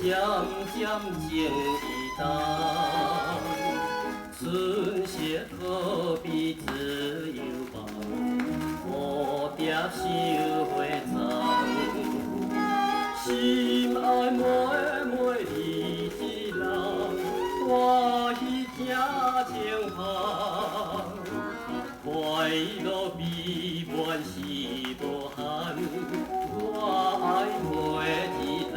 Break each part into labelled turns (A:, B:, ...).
A: 渐渐情意淡，春色何必自由梦，蝴蝶收花丛。心爱妹妹你一人，欢喜正情芳，快乐美满是无限，我爱每一人。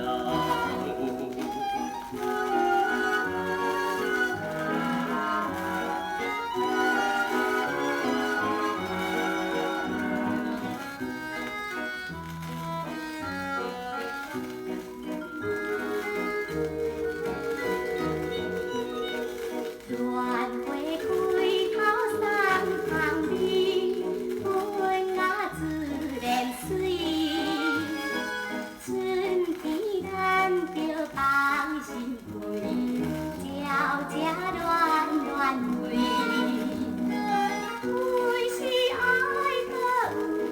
B: 鸾花开口送香味，春雅自然水。春天咱着放心开，朝朝暖暖泪。为是爱搁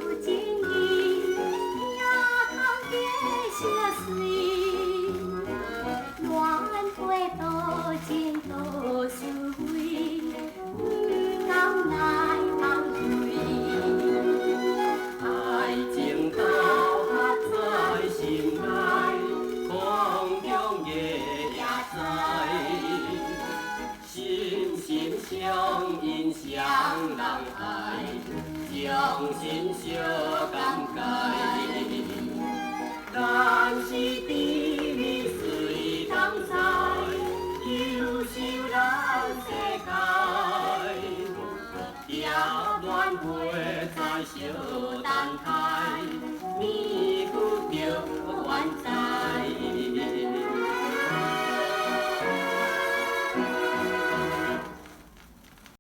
B: 有情意，听口结相随。鸾花多情多是非，不讲来放对。
A: 爱情投合在心内，空中月也知。心心相印相人爱，将心相感慨。但是甜蜜随风采，忧愁咱世界。也鸾花在小等待，